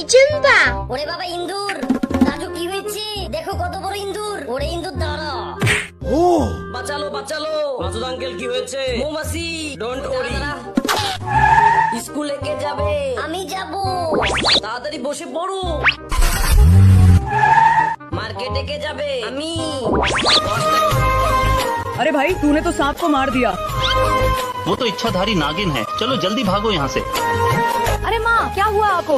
ইচুম্বা। ওরে বাবা ইন্দুর, রাজু কি হয়েছে? দেখো কত বড় ইন্দুর। ওরে ইন্দুর দাঁড়া। ও বাঁচালো বাঁচালো। মাসুদ আঙ্কেল কি হয়েছে? মৌমাছি, ডোন্ট ওরি। স্কুলে কে যাবে? আমি যাব। তাড়াতাড়ি বসে পড়ো। মার্কেটে কে যাবে? আমি। अरे भाई तूने तो सांप को मार दिया। वो तो इच्छाधारी नागिन है, चलो जल्दी भागो यहाँ से। अरे माँ क्या हुआ आपको?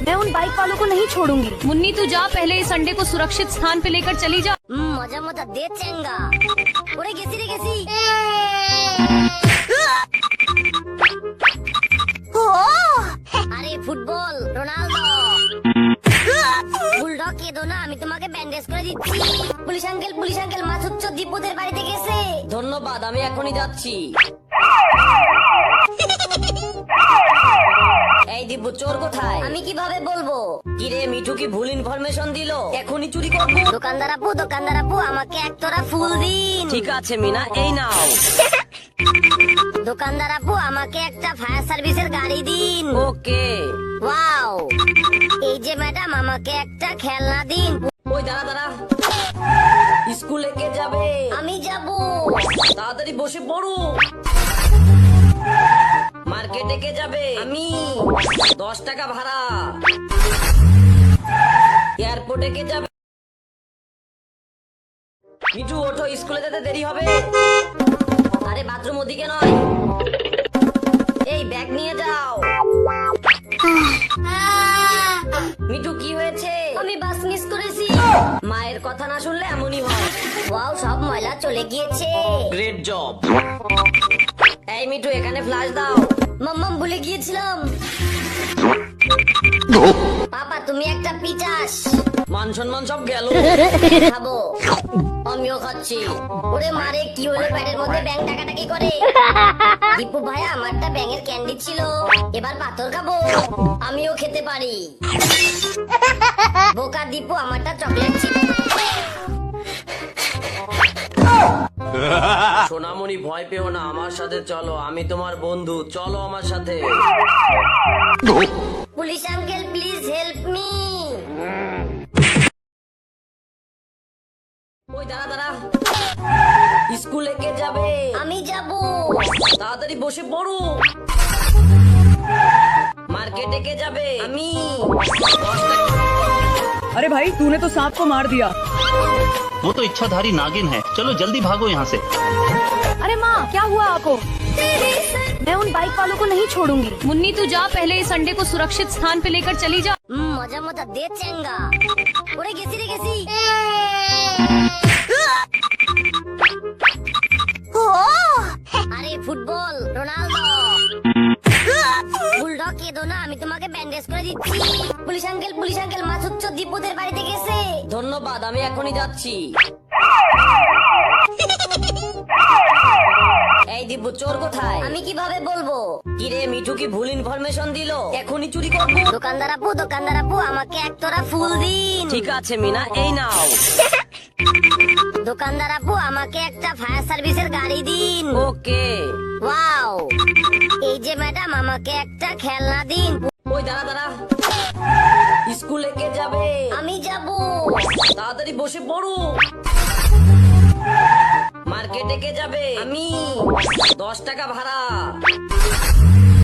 मैं उन बाइक वालों को नहीं छोड़ूंगी। मुन्नी तू जा, पहले इस अंडे को सुरक्षित स्थान पे लेकर चली जा। মজা মজা দে চেঙ্গা। ওরে গেছি রে গেছি। আরে ফুটবল রোনালদো। বুলডগ কে দো না, আমি তোমাকে ব্যান্ডেজ করে দিচ্ছি। পুলিশ আঙ্কেল মাসুদ চোর দীপুদের বাড়িতে গেছে। ধন্যবাদ, আমি এখনই যাচ্ছি। এই দিব্যু চোর কোথায়? আমি কিভাবে বলবো? কিরে মিঠু কি ভুল ইনফরমেশন দিল? এখনই চুরি করবো। দোকানদার আপু আমাকে এক তোরা ফুল দিন। ঠিক আছে মিনা, এই নাও। দোকানদার আপু আমাকে একটা ফায়ার সার্ভিসের গাড়ি দিন। ওকে। ওয়াও, এই যে ম্যাডাম আমাকে একটা খেলনা দিন। ওই দাঁড়া দাঁড়া। স্কুলে কে যাবে? আমি যাব। তাড়াতাড়ি বসে পড়ো। মার্কেটে কে যাবে? আমি। 10 টাকা ভাড়া। এয়ারপোর্টে কে যাবে? মিঠু ওঠো, স্কুলে যেতে দেরি হবে। আরে বাথরুম ওদিকে নয়, এই ব্যাগ নিয়ে যাও। মিঠু কি হয়েছে? আমি বাস মিস করেছি। মায়ের কথা না শুনলে এমনই হয়। ওয়াও, সব ময়লা চলে গিয়েছে। Great job. এই মিঠু এখানে ফ্লাশ দাও। মাম্মাম ভুলে গিয়েছিলাম। পাপা তুমি একটা পিচাস। মান সম্মান সব গেল। খাবো। আমিও খাচ্ছি। ওরে মারে, কি হলো? প্যাটের মধ্যে ব্যাং টাকাটাকি করে। দীপু ভাইয়া আমারটা ব্যাঙের ক্যান্ডি ছিল, এবার পাথর খাবো। আমিও খেতে পারি। বোকা দীপু, আমারটা চকলেট ছিল। সোনামণি ভয় পেও না, আমার সাথে চলো, আমি তোমার বন্ধু, চলো আমার সাথে। Police uncle please help me. ওই দাঁড়া দাঁড়া। স্কুলে কে যাবে? আমি যাব। তাড়াতাড়ি বসে পড়ো। মার্কেটে কে যাবে? আমি। 10 টাকা। अरे भाई तूने तो सांप को मार दिया। वो तो इच्छाधारी नागिन है, चलो जल्दी भागो यहाँ से। अरे माँ क्या हुआ आपको? मैं उन बाइक वालों को नहीं छोड़ूंगी। मुन्नी तू जा, पहले इस अंडे को सुरक्षित स्थान पे लेकर चली जा। মজা মজা দে চেঙ্গা। ওরে গেছি রে গেছি। আরে ফুটবল রোনালদো। বুলডগ কে দো না, আমি তোমাকে ব্যান্ডেজ করে দিচ্ছি। পুলিশ আঙ্কেল মাসুদ চোর দীপুদের বাড়িতে গেছে। ধন্যবাদ, আমি এখনই যাচ্ছি। এই দিব্যু চোর কোথায়? আমি কিভাবে বলবো? কিরে মিঠু কি ভুল ইনফরমেশন দিল? এখনই চুরি করবো। দোকানদার আপু আমাকে এক তোরা ফুল দিন। ঠিক আছে মিনা, এই নাও। দোকানদার আপু আমাকে একটা ফায়ার সার্ভিসের গাড়ি দিন। ওকে। ওয়াও, এই যে ম্যাডাম আমাকে একটা খেলনা দিন। ওই দাঁড়া দাঁড়া। স্কুলে কে যাবে? আমি যাব। তাড়াতাড়ি বসে পড়ো। মার্কেটে কে যাবে? আমি। 10 টাকা ভাড়া।